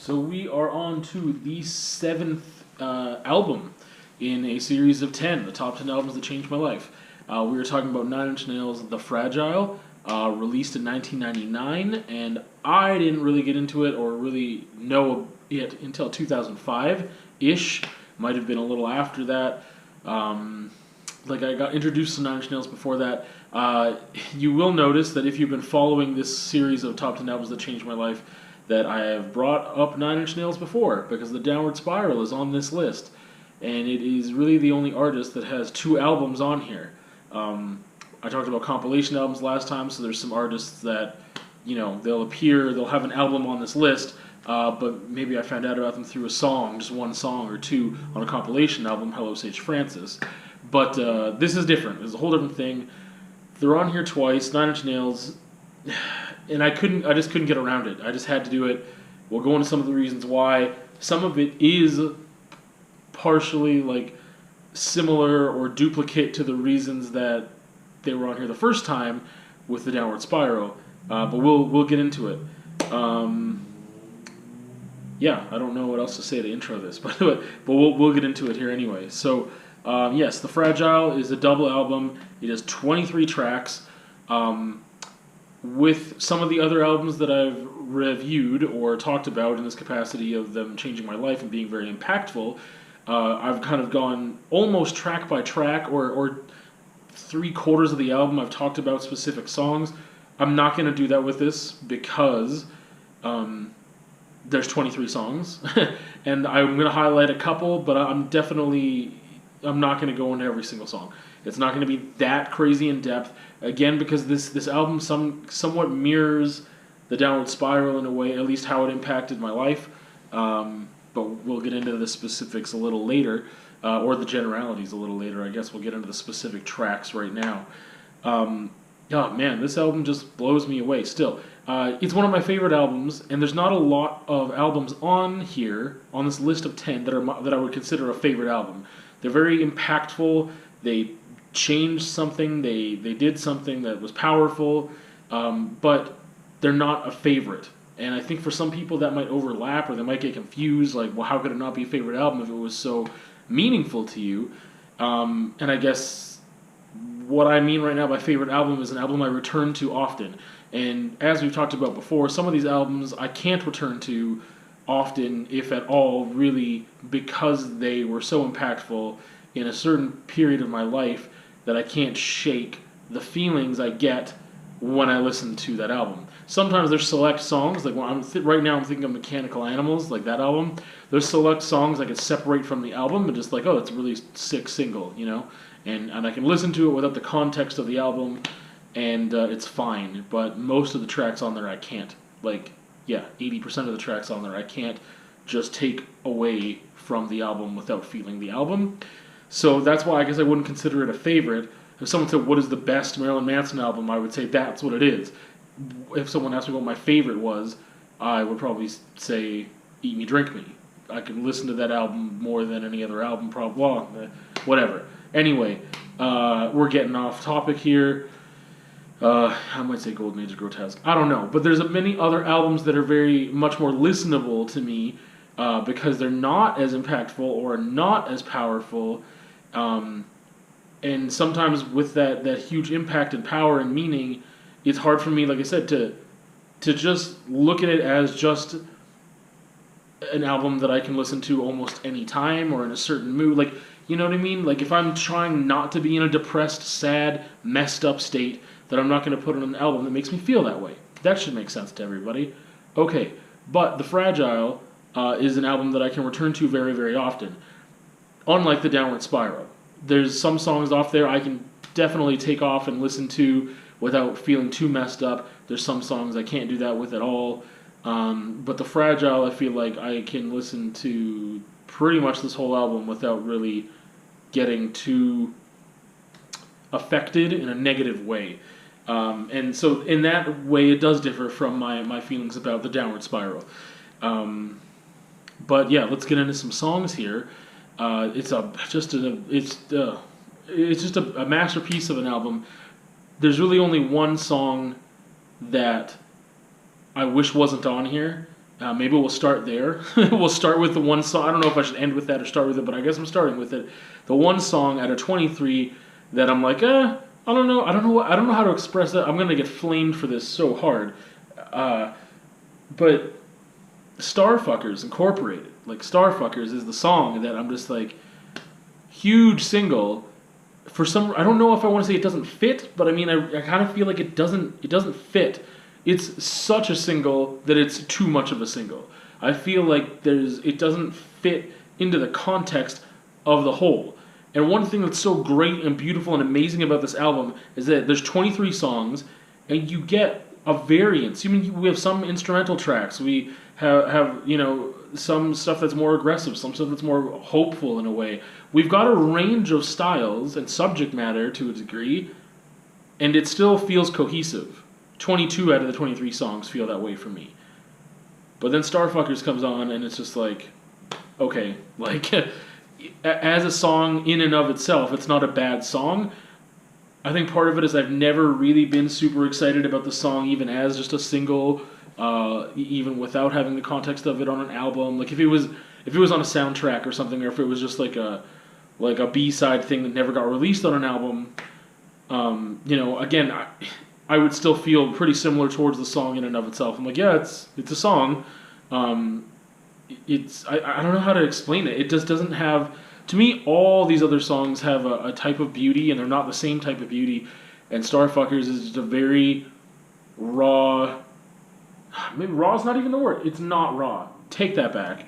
So we are on to the seventh album in a series of 10, the top 10 albums that changed my life. We were talking about Nine Inch Nails' The Fragile, released in 1999, and I didn't really get into it or really know it until 2005-ish. Might have been a little after that. I got introduced to Nine Inch Nails before that. You will notice that if you've been following this series of top 10 albums that changed my life, that I have brought up Nine Inch Nails before, because the Downward Spiral is on this list. And it is really the only artist that has two albums on here. I talked about compilation albums last time, so there's some artists that, they'll have an album on this list, but maybe I found out about them through a song, just one song or two on a compilation album, Hello Sage Francis. But this is different. It's a whole different thing. They're on here twice, Nine Inch Nails, and I just couldn't get around it. I just had to do it. We'll go into some of the reasons why. Some of it is partially similar or duplicate to the reasons that they were on here the first time with the Downward Spiral, but we'll get into it. Yeah, I don't know what else to say to intro this, but we'll get into it here anyway. So yes, The Fragile is a double album. It has 23 tracks. With some of the other albums that I've reviewed or talked about in this capacity of them changing my life and being very impactful, I've kind of gone almost track by track, or 3/4 of the album I've talked about specific songs. I'm not going to do that with this because there's 23 songs, and I'm going to highlight a couple, but I'm not going to go into every single song. It's not going to be that crazy in depth, again, because this album somewhat mirrors the Downward Spiral in a way, at least how it impacted my life. But we'll get into the specifics a little later, or the generalities a little later. I guess we'll get into the specific tracks right now. Oh man, this album just blows me away still. It's one of my favorite albums, and there's not a lot of albums on here, on this list of 10, that I would consider a favorite album. They're very impactful. They changed something. They did something that was powerful, but they're not a favorite. And I think for some people that might overlap, or they might get confused, like, well, how could it not be a favorite album if it was so meaningful to you? And I guess what I mean right now by favorite album is an album I return to often. And as we've talked about before, some of these albums I can't return to often, if at all, really, because they were so impactful in a certain period of my life that I can't shake the feelings I get when I listen to that album. Sometimes there's select songs, like right now I'm thinking of Mechanical Animals, like that album. There's select songs I can separate from the album and just oh, it's a really sick single, and I can listen to it without the context of the album, and it's fine. But most of the tracks on there I can't. 80% of the tracks on there I can't just take away from the album without feeling the album. So that's why I guess I wouldn't consider it a favorite. If someone said, what is the best Marilyn Manson album, I would say that's what it is. If someone asked me what my favorite was, I would probably say Eat Me, Drink Me. I could listen to that album more than any other album, probably. Whatever. Anyway, we're getting off topic here. I might say Golden Age of Grotesque. I don't know. But there's many other albums that are very much more listenable to me because they're not as impactful or not as powerful. And sometimes with that huge impact and power and meaning, it's hard for me, like I said, to just look at it as just an album that I can listen to almost any time or in a certain mood. You know what I mean? If I'm trying not to be in a depressed, sad, messed up state, that I'm not going to put on an album that makes me feel that way. That should make sense to everybody. Okay, but The Fragile is an album that I can return to very, very often. Unlike the Downward Spiral. There's some songs off there I can definitely take off and listen to without feeling too messed up. There's some songs I can't do that with at all. But The Fragile, I feel like I can listen to pretty much this whole album without really getting too affected in a negative way. And so in that way, it does differ from my feelings about the Downward Spiral. But yeah, let's get into some songs here. It's just a masterpiece of an album. There's really only one song that I wish wasn't on here, Maybe we'll start there. We'll start with the one song. I don't know if I should end with that or start with it, but I guess I'm starting with it. The one song out of 23 that I'm like, I don't know. I don't know how to express it. I'm gonna get flamed for this so hard. But Starfuckers Incorporated, like Starfuckers is the song that I'm just like, huge single. For some, I don't know if I want to say it doesn't fit, but I mean, I kind of feel like it doesn't fit. It's such a single that it's too much of a single. I feel like it doesn't fit into the context of the whole. And one thing that's so great and beautiful and amazing about this album is that there's 23 songs, and you get a variance. I mean, we have some instrumental tracks. We have some stuff that's more aggressive, some stuff that's more hopeful in a way. We've got a range of styles and subject matter to a degree, and it still feels cohesive. 22 out of the 23 songs feel that way for me. But then Starfuckers comes on, and it's just like, okay, like, as a song in and of itself, it's not a bad song. I think part of it is I've never really been super excited about the song, even as just a single, even without having the context of it on an album. Like if it was on a soundtrack or something, or if it was just like a B-side thing that never got released on an album, again, I would still feel pretty similar towards the song in and of itself. I'm like, yeah, it's a song. I don't know how to explain it. It just doesn't have. To me, all these other songs have a type of beauty, and they're not the same type of beauty. And Starfuckers is just a very raw. Maybe raw is not even the word. It's not raw. Take that back.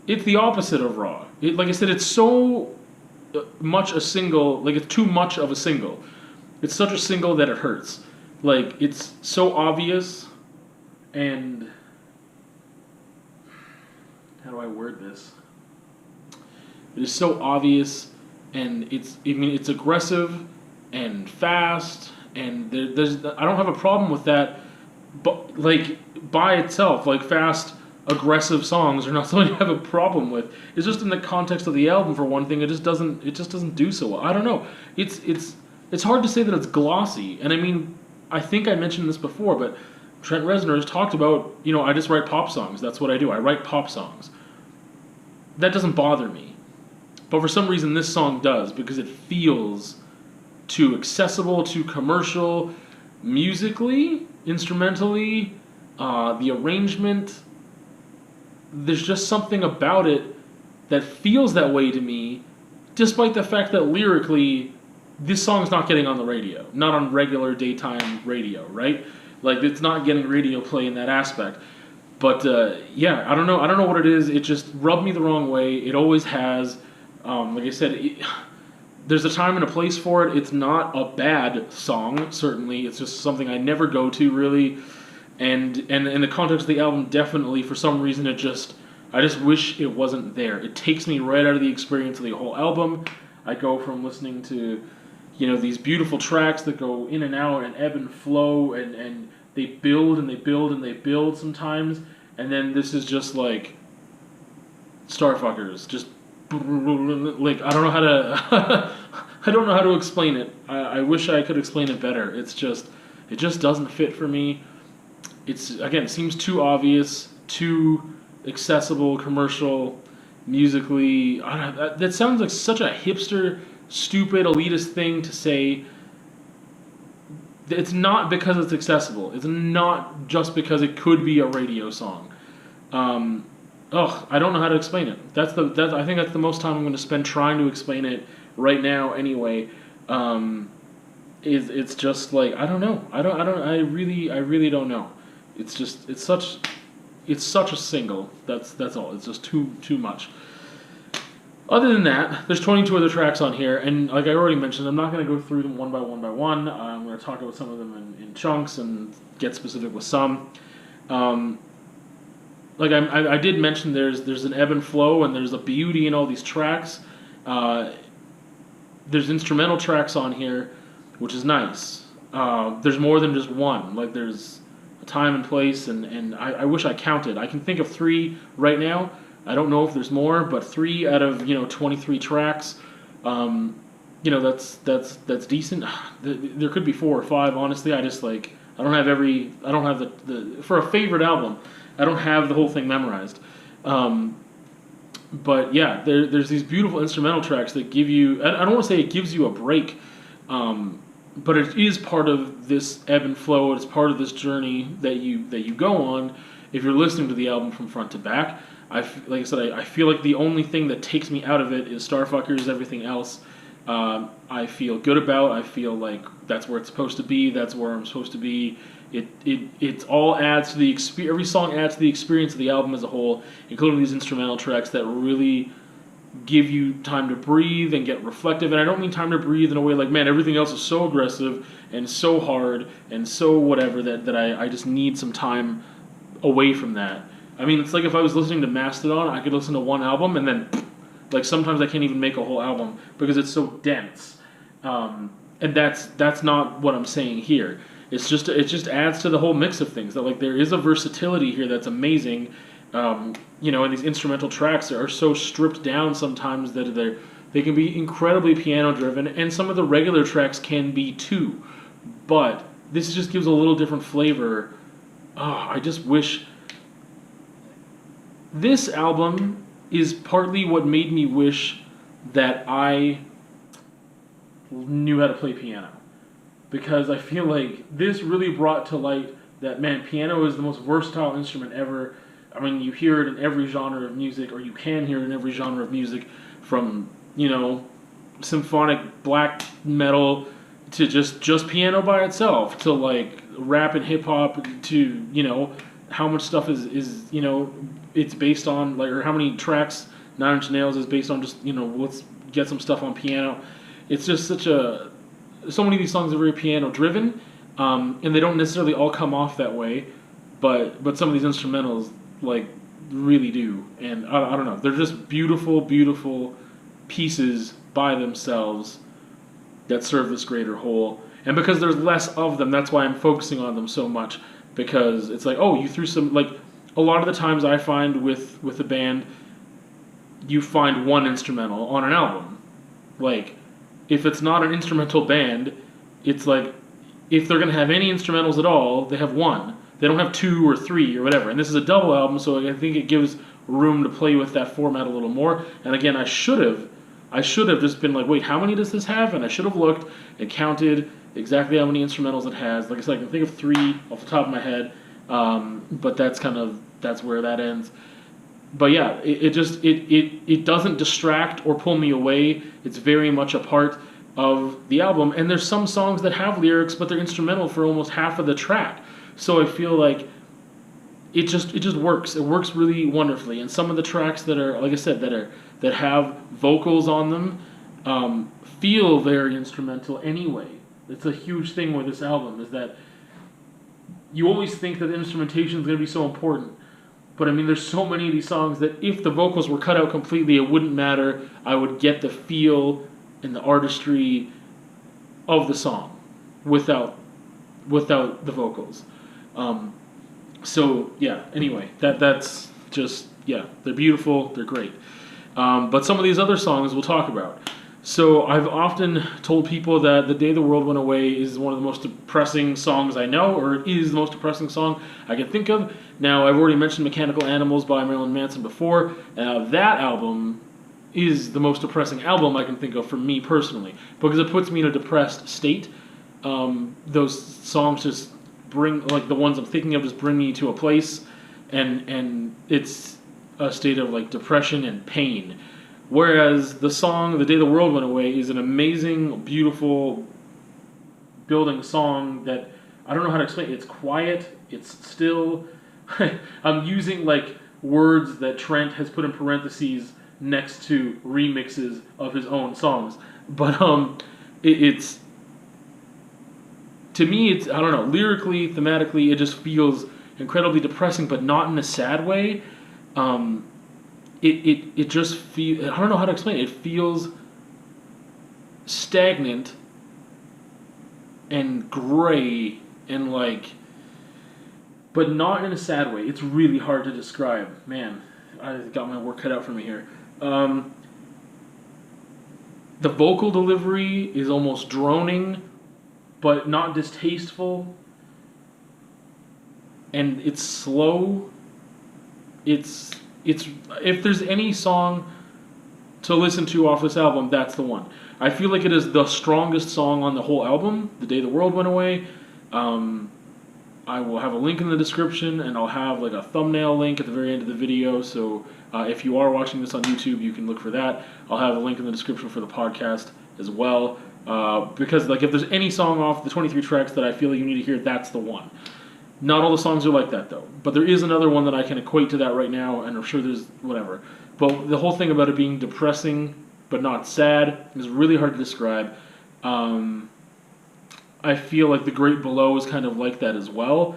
It's the opposite of raw. Like I said, it's so much a single. Like it's too much of a single. It's such a single that it hurts. Like it's so obvious, and how do I word this? It is so obvious, and it's aggressive and fast, and I don't have a problem with that, but like by itself, like fast, aggressive songs are not something I have a problem with. It's just in the context of the album, for one thing, it just doesn't do so well. I don't know. It's hard to say that it's glossy, and I mean, I think I mentioned this before, but Trent Reznor has talked about, I just write pop songs. That's what I do. I write pop songs. That doesn't bother me. But for some reason, this song does, because it feels too accessible, too commercial, musically, instrumentally, the arrangement. There's just something about it that feels that way to me, despite the fact that lyrically, this song's not getting on the radio, not on regular daytime radio, right? Like, it's not getting radio play in that aspect. But, yeah, I don't know what it is. It just rubbed me the wrong way. It always has. Like I said, there's a time and a place for it. It's not a bad song, certainly. It's just something I never go to, really. And in the context of the album, definitely, for some reason, I just wish it wasn't there. It takes me right out of the experience of the whole album. I go from listening to, these beautiful tracks that go in and out and ebb and flow, and they build and they build and they build sometimes. And then this is just like Starfuckers, just like I don't know how to explain it. I wish I could explain it better. It just doesn't fit for me. It seems too obvious, too accessible, commercial, musically. That sounds like such a hipster, stupid, elitist thing to say. It's not because it's accessible. It's not just because it could be a radio song. I don't know how to explain it. I think that's the most time I'm going to spend trying to explain it right now. Anyway, it's just like I don't know. I really don't know. It's such a single. That's all. It's just too much. Other than that, there's 22 other tracks on here, and like I already mentioned, I'm not going to go through them one by one by one. I'm going to talk about some of them in chunks and get specific with some. Like I did mention, there's an ebb and flow, and there's a beauty in all these tracks. There's instrumental tracks on here, which is nice. There's more than just one. Like there's a time and place, and I wish I counted. I can think of 3 right now. I don't know if there's more, but 3 out of 23 tracks. That's decent. There could be 4 or 5. Honestly, I don't have the for a favorite album. I don't have the whole thing memorized. But yeah, there's these beautiful instrumental tracks that give you. I don't want to say it gives you a break, but it is part of this ebb and flow. It's part of this journey that you go on if you're listening to the album from front to back. Like I said, I feel like the only thing that takes me out of it is Starfuckers. Everything else, I feel good about. I feel like that's where it's supposed to be. That's where I'm supposed to be. It all adds to the experience. Every song adds to the experience of the album as a whole, including these instrumental tracks that really give you time to breathe and get reflective. And I don't mean time to breathe in a way like, man, everything else is so aggressive and so hard and so whatever that I just need some time away from that. I mean, it's like if I was listening to Mastodon, I could listen to one album and then, like, sometimes I can't even make a whole album because it's so dense. And that's not what I'm saying here. It just adds to the whole mix of things. That, like, there is a versatility here that's amazing. And these instrumental tracks are so stripped down sometimes that they can be incredibly piano driven, and some of the regular tracks can be too. But this just gives a little different flavor. I just wish. This album is partly what made me wish that I knew how to play piano. Because I feel like this really brought to light that, man, piano is the most versatile instrument ever. I mean, you hear it in every genre of music, or you can hear it in every genre of music, from, symphonic black metal to just piano by itself, to, like, rap and hip-hop, to, how much stuff is it's based on, like, or how many tracks Nine Inch Nails is based on, just, let's get some stuff on piano. It's just so many of these songs are very piano driven, and they don't necessarily all come off that way, but some of these instrumentals, like, really do. And I don't know, they're just beautiful, beautiful pieces by themselves that serve this greater whole. And because there's less of them, that's why I'm focusing on them so much, because it's like, oh, you threw some, like, a lot of the times I find with a band, you find one instrumental on an album. Like, if it's not an instrumental band, it's like, if they're going to have any instrumentals at all, they have one. They don't have two or three or whatever. And this is a double album, so I think it gives room to play with that format a little more. And again, I should have just been like, wait, how many does this have? And I should have looked and counted exactly how many instrumentals it has. Like I said, I can think of 3 off the top of my head, but that's where that ends. But yeah, it doesn't distract or pull me away. It's very much a part of the album. And there's some songs that have lyrics, but they're instrumental for almost half of the track. So I feel like it just works. It works really wonderfully. And some of the tracks that are, like I said, that have vocals on them, feel very instrumental anyway. It's a huge thing with this album, is that you always think that the instrumentation is going to be so important. But I mean, there's so many of these songs that if the vocals were cut out completely, it wouldn't matter. I would get the feel and the artistry of the song without the vocals. So yeah. Anyway, that's just, yeah. They're beautiful. They're great. But some of these other songs we'll talk about. So I've often told people that The Day the World Went Away is one of the most depressing songs I know, or it is the most depressing song I can think of. Now, I've already mentioned Mechanical Animals by Marilyn Manson before. That album is the most depressing album I can think of for me personally, because it puts me in a depressed state. Those songs just bring, like the ones I'm thinking of, just bring me to a place, and it's a state of, like, depression and pain. Whereas the song "The Day the World Went Away" is an amazing, beautiful, building song that I don't know how to explain. It's quiet. It's still. I'm using, like, words that Trent has put in parentheses next to remixes of his own songs. But it's to me, it's, I don't know, lyrically, thematically, it just feels incredibly depressing, but not in a sad way. It just feels, I don't know how to explain it. It feels stagnant and gray and, like, but not in a sad way. It's really hard to describe. Man, I got my work cut out for me here. The vocal delivery is almost droning, but not distasteful. And it's slow, it's if there's any song to listen to off this album, that's the one. I feel like it is the strongest song on the whole album, The Day the World Went Away. I will have a link in the description, and I'll have like a thumbnail link at the very end of the video, so if you are watching this on YouTube, you can look for that. I'll have a link in the description for the podcast as well, because like if there's any song off the 23 tracks that I feel like you need to hear, that's the one. Not all the songs are like that, though. But there is another one that I can equate to that right now, and I'm sure there's whatever. But the whole thing about it being depressing but not sad is really hard to describe. I feel like The Great Below is kind of like that as well.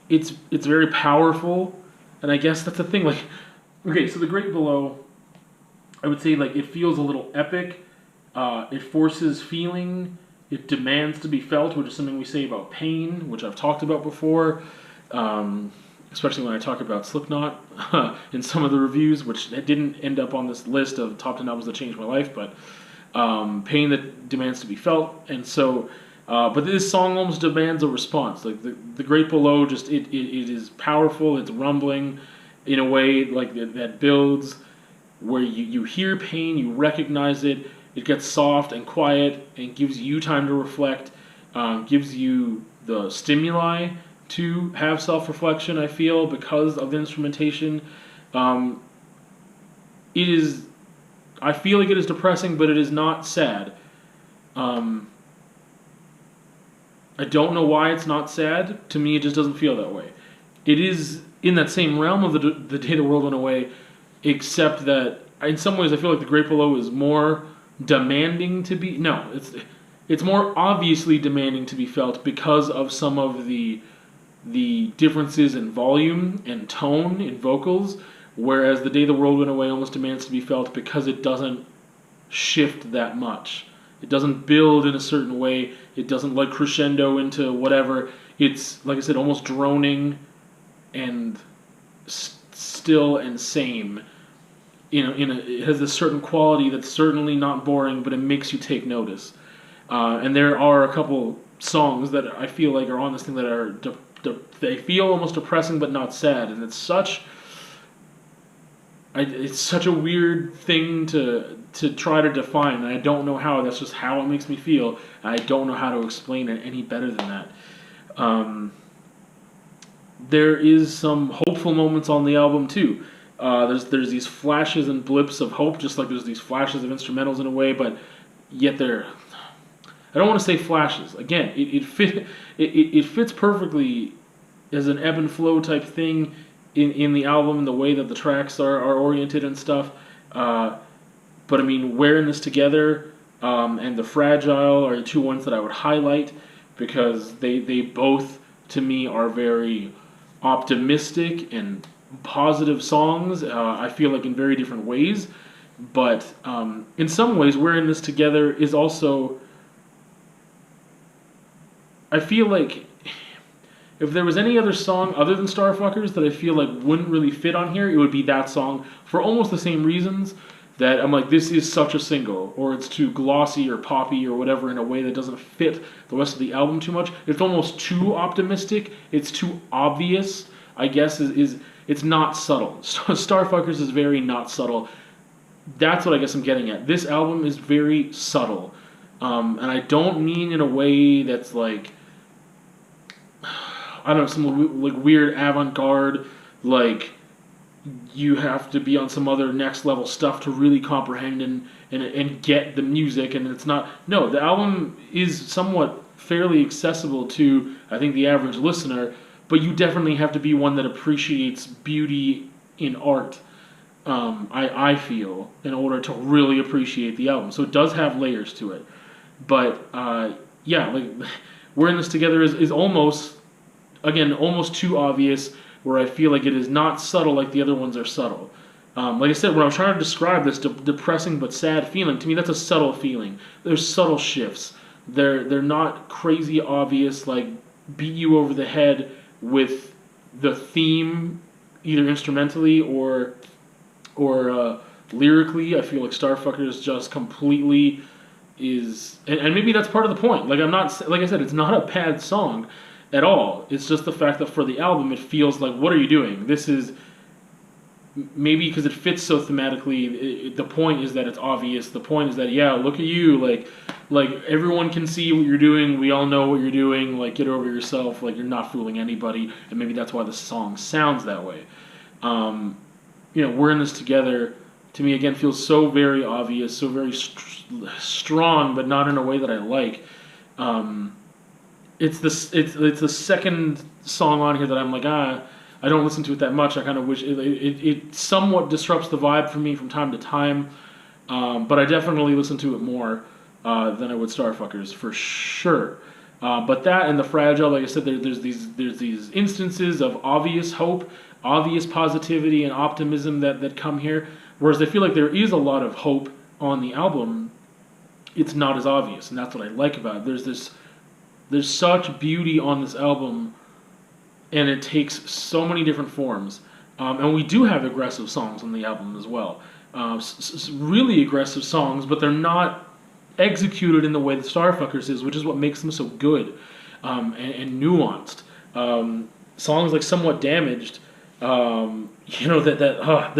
It's very powerful, and I guess that's the thing. Like, okay, so The Great Below, I would say like it feels a little epic. It forces feeling. It demands to be felt, which is something we say about pain, which I've talked about before, especially when I talk about Slipknot in some of the reviews, which didn't end up on this list of top 10 albums that changed my life, but pain that demands to be felt. And so, but this song almost demands a response. Like the Great Below, just it is powerful. It's rumbling in a way like that builds where you hear pain, you recognize it. It gets soft and quiet and gives you time to reflect, gives you the stimuli to have self-reflection, I feel, because of the instrumentation. I feel like it is depressing, but it is not sad. I don't know why it's not sad. To me, it just doesn't feel that way. It is in that same realm of the Day the World Went Away, except that in some ways I feel like The Great Below is more demanding to be... No, it's more obviously demanding to be felt because of some of the differences in volume and tone in vocals, whereas The Day the World Went Away almost demands to be felt because it doesn't shift that much. It doesn't build in a certain way. It doesn't like crescendo into whatever. It's, like I said, almost droning and still and same. It has this certain quality that's certainly not boring, but it makes you take notice. And there are a couple songs that I feel like are on this thing that are they feel almost depressing but not sad, and it's such a weird thing to try to define, and I don't know how. That's just how it makes me feel. I don't know how to explain it any better than that. There is some hopeful moments on the album too. There's these flashes and blips of hope, just like there's these flashes of instrumentals in a way, but yet they're... I don't want to say flashes. Again, it fits perfectly as an ebb and flow type thing in the album, the way that the tracks are oriented and stuff. But I mean, Wearing This Together and The Fragile are the two ones that I would highlight because they both, to me, are very optimistic and positive songs, I feel like in very different ways, but in some ways Wearing This Together is also, I feel like if there was any other song other than Starfuckers that I feel like wouldn't really fit on here, it would be that song for almost the same reasons that I'm like, this is such a single, or it's too glossy or poppy or whatever in a way that doesn't fit the rest of the album too much. It's almost too optimistic, it's too obvious, I guess, it's not subtle. Starfuckers is very not subtle. That's what I guess I'm getting at. This album is very subtle. And I don't mean in a way that's like, I don't know, some like weird avant-garde, like you have to be on some other next level stuff to really comprehend and get the music, and it's not... No, the album is somewhat fairly accessible to, I think, the average listener, but you definitely have to be one that appreciates beauty in art, I feel, in order to really appreciate the album. So it does have layers to it. But, yeah, like, Wearing This Together is almost, again, almost too obvious, where I feel like it is not subtle like the other ones are subtle. Like I said, when I was trying to describe this depressing but sad feeling, to me that's a subtle feeling. There's subtle shifts. They're not crazy obvious, like, beat you over the head with the theme, either instrumentally or lyrically. I feel like Starfuckers just completely is, and maybe that's part of the point. Like, I'm not, like I said, it's not a bad song. at all. It's just the fact that for the album, it feels like, what are you doing? This is maybe because it fits so thematically. The point is that it's obvious. The point is that, yeah, look at you, like everyone can see what you're doing. We all know what you're doing. Like, get over yourself. Like, you're not fooling anybody. And maybe that's why the song sounds that way. We're in this together. To me, again, feels so very obvious, so very strong, but not in a way that I like. It's the second song on here that I'm like, I don't listen to it that much. I kind of wish it somewhat disrupts the vibe for me from time to time, but I definitely listen to it more than I would Starfuckers for sure. But that and the Fragile, like I said, there's these instances of obvious hope, obvious positivity and optimism that come here. Whereas I feel like there is a lot of hope on the album. It's not as obvious, and that's what I like about it. There's such beauty on this album, and it takes so many different forms. And we do have aggressive songs on the album as well. Really aggressive songs, but they're not executed in the way that Starfuckers is, which is what makes them so good and nuanced. Songs like Somewhat Damaged, there's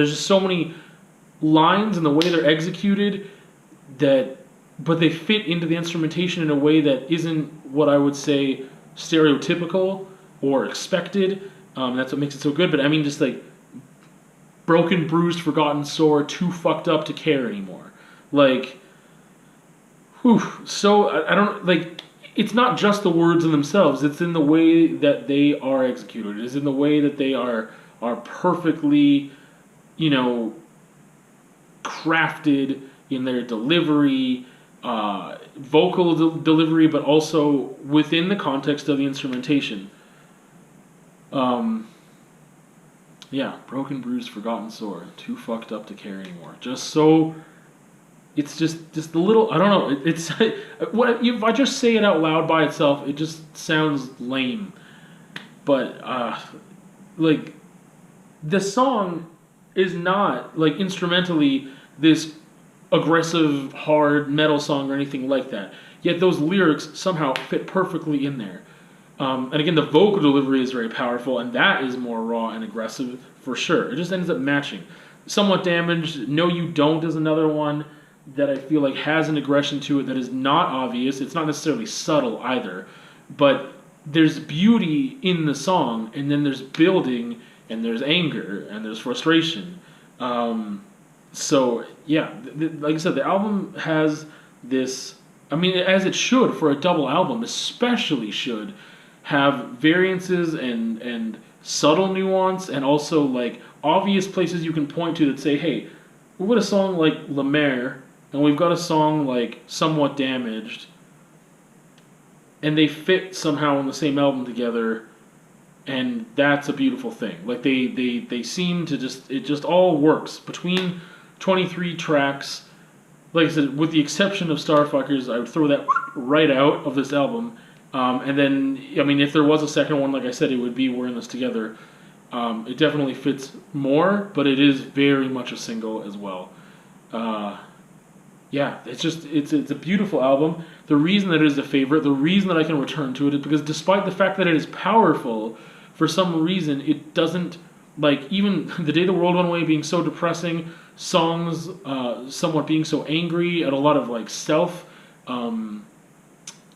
just so many lines and the way they're executed but they fit into the instrumentation in a way that isn't what I would say stereotypical or expected. That's what makes it so good. But I mean, just like broken, bruised, forgotten, sore, too fucked up to care anymore. Like, whew. So I don't like. It's not just the words in themselves. It's in the way that they are executed. It's in the way that they are perfectly, crafted in their delivery, vocal delivery, but also within the context of the instrumentation. Broken, bruised, forgotten, sore, too fucked up to care anymore. Just so, it's just the little, I don't know, it's, if I just say it out loud by itself, it just sounds lame. But, the song is not, instrumentally, this aggressive, hard metal song or anything like that. Yet those lyrics somehow fit perfectly in there. And again, the vocal delivery is very powerful, and that is more raw and aggressive for sure. It just ends up matching. Somewhat Damaged, No You Don't is another one that I feel like has an aggression to it that is not obvious. It's not necessarily subtle either, but there's beauty in the song, and then there's building, and there's anger, and there's frustration. Like I said, the album has this, as it should for a double album, especially should have variances and subtle nuance, and also obvious places you can point to that say, hey, we've got a song like La Mer, and we've got a song like Somewhat Damaged, and they fit somehow on the same album together, and that's a beautiful thing. They seem to it just all works between 23 tracks. Like I said, with the exception of Starfuckers, I would throw that right out of this album. And then, if there was a second one, like I said, it would be We're in This Together. It definitely fits more, but it is very much a single as well. It's a beautiful album. The reason that it is a favorite, the reason that I can return to it is because despite the fact that it is powerful, for some reason, it doesn't, even The Day the World Went Away being so depressing, songs somewhat being so angry, and a lot of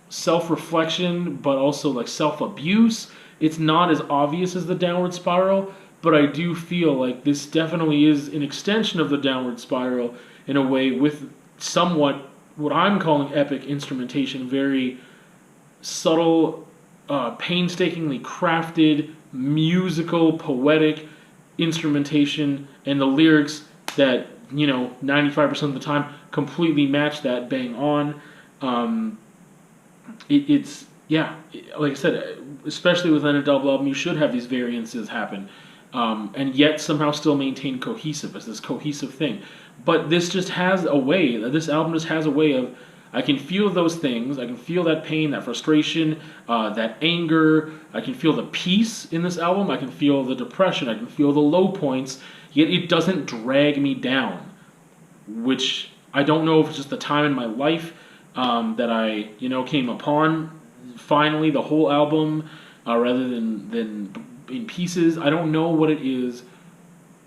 self-reflection, but also self-abuse. It's not as obvious as the Downward Spiral, but I do feel like this definitely is an extension of the Downward Spiral in a way, with somewhat what I'm calling epic instrumentation, very subtle, painstakingly crafted, musical, poetic instrumentation, and the lyrics that 95% of the time completely match that, bang on. Like I said, especially within a double album, you should have these variances happen, and yet somehow still maintain cohesiveness, this cohesive thing. But this just has a way, this album just has a way of, I can feel those things, I can feel that pain, that frustration, that anger, I can feel the peace in this album, I can feel the depression, I can feel the low points, yet it doesn't drag me down, which I don't know if it's just the time in my life that I, came upon finally the whole album, rather than in pieces. I don't know what it is.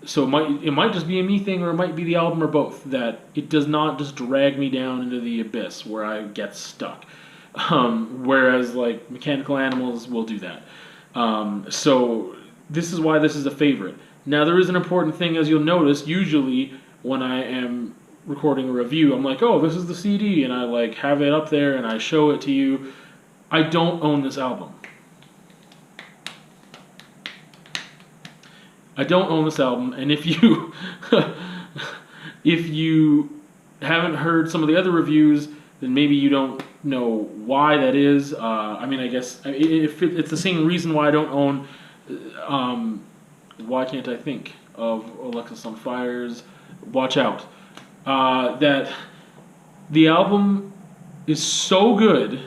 So it might just be a me thing, or it might be the album, or both. That it does not just drag me down into the abyss where I get stuck. Whereas like Mechanical Animals will do that. So this is why this is a favorite. Now there is an important thing, as you'll notice. Usually when I am recording a review, I'm like, oh, this is the CD, and I like have it up there and I show it to you. I don't own this album. I don't own this album, and if you if you haven't heard some of the other reviews, then maybe you don't know why that is. I mean, I guess it's the same reason why I don't own. Why can't I think of Alexis on Fire's Watch Out? That the album is so good,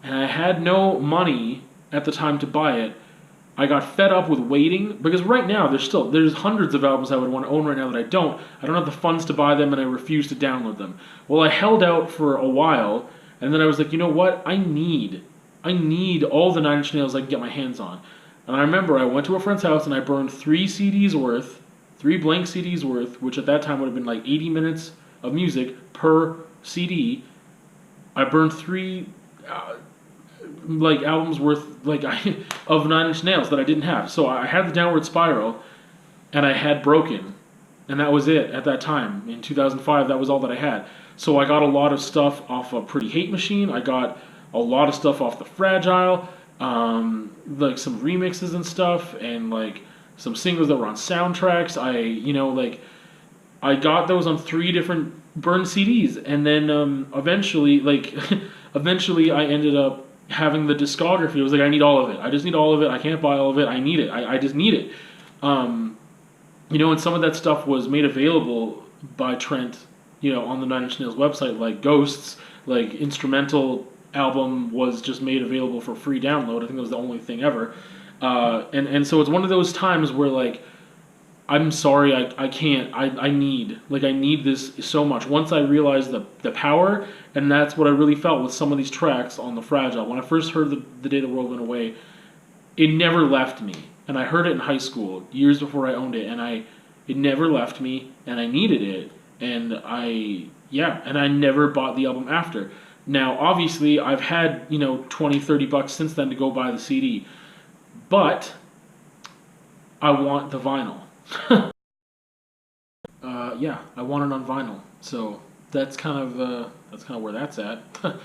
and I had no money at the time to buy it. I got fed up with waiting, because right now there's hundreds of albums I would want to own right now that I don't. I don't have the funds to buy them, and I refuse to download them. Well, I held out for a while, and then I was like, you know what? I need all the Nine Inch Nails I can get my hands on. And I remember I went to a friend's house and I burned 3 blank CDs worth, which at that time would have been like 80 minutes of music per CD. I burned 3 like albums worth of Nine Inch Nails that I didn't have. So I had the Downward Spiral, and I had Broken, and that was it at that time. In 2005, that was all that I had. So I got a lot of stuff off of Pretty Hate Machine. I got a lot of stuff off the Fragile, like some remixes and stuff, and like some singles that were on soundtracks. I got those on 3 different burned CDs, and then eventually I ended up having the discography. I was like, I need all of it. I just need all of it. I can't buy all of it. I need it. I just need it. And some of that stuff was made available by Trent, on the Nine Inch Nails website, like Ghosts, like instrumental album was just made available for free download. I think it was the only thing ever. And so it's one of those times where like, I'm sorry, I can't. I need this so much. Once I realized the power, and that's what I really felt with some of these tracks on the Fragile. When I first heard the Day the World Went Away, it never left me. And I heard it in high school, years before I owned it, and it never left me, and I needed it, and I never bought the album after. Now, obviously, I've had, $20-$30 since then to go buy the CD, but I want the vinyl. I want it on vinyl. So that's kind of where that's at. That's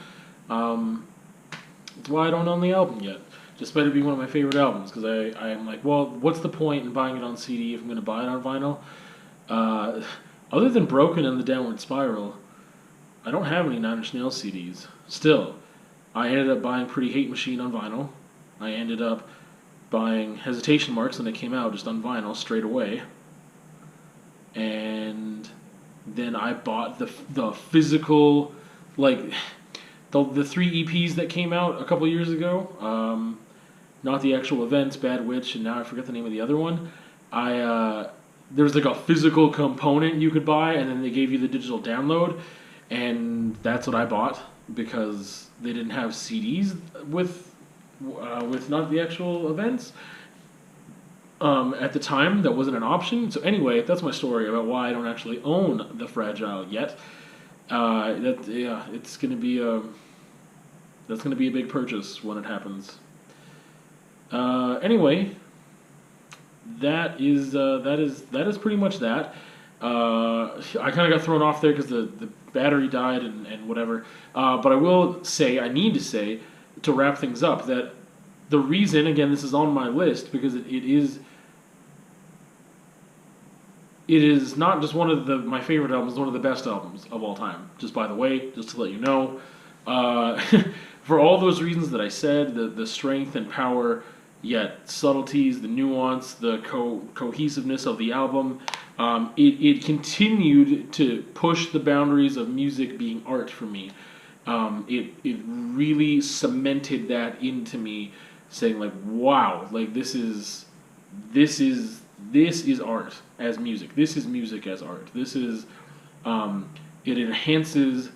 why I don't own the album yet. Despite it being one of my favorite albums, because I am like, well, what's the point in buying it on CD if I'm going to buy it on vinyl? Other than Broken and the Downward Spiral, I don't have any Nine Inch Nails CDs. Still, I ended up buying Pretty Hate Machine on vinyl. I ended up buying Hesitation Marks when it came out, just on vinyl, straight away. And then I bought the physical, like, the 3 EPs that came out a couple years ago. Not the actual events, Bad Witch, and now I forget the name of the other one. There was like a physical component you could buy, and then they gave you the digital download, and that's what I bought, because they didn't have CDs with not the actual events. At the time, that wasn't an option. So anyway, that's my story about why I don't actually own the Fragile yet. It's gonna be that's gonna be a big purchase when it happens. Anyway, that is pretty much that. I kind of got thrown off there because the battery died and whatever. But I need to say, to wrap things up, that the reason, again, this is on my list, because it is not just one of my favorite albums, it's one of the best albums of all time. Just by the way, just to let you know. For all those reasons that I said, the strength and power, yet subtleties, the nuance, the cohesiveness of the album, it continued to push the boundaries of music being art for me. It really cemented that into me, saying like, wow, like this is art as music. This is music as art. This is it enhances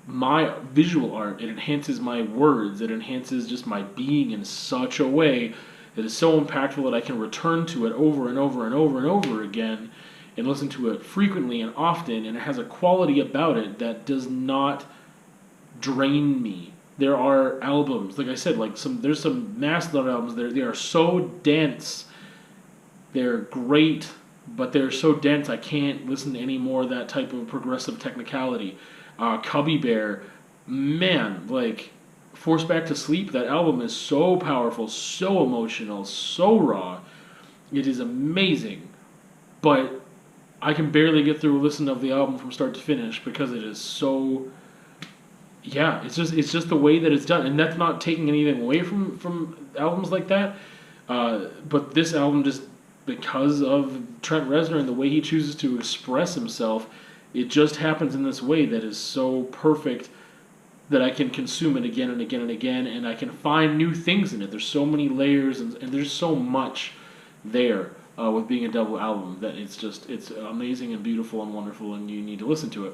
my visual art. It enhances my words. It enhances just my being in such a way that is so impactful that I can return to it over and over and over and over again and listen to it frequently and often. And it has a quality about it that does not drain me. There are albums, like I said, there's some Mastodon albums. They are so dense. They're great, but they're so dense I can't listen to any more of that type of progressive technicality. Cubby Bear, man, like Force Back to Sleep, that album is so powerful, so emotional, so raw. It is amazing, but I can barely get through a listen of the album from start to finish because it is so. Yeah, it's just the way that it's done, and that's not taking anything away from albums like that. But this album, just because of Trent Reznor and the way he chooses to express himself, it just happens in this way that is so perfect that I can consume it again and again and again, and I can find new things in it. There's so many layers, and there's so much there with being a double album that it's amazing and beautiful and wonderful, and you need to listen to it.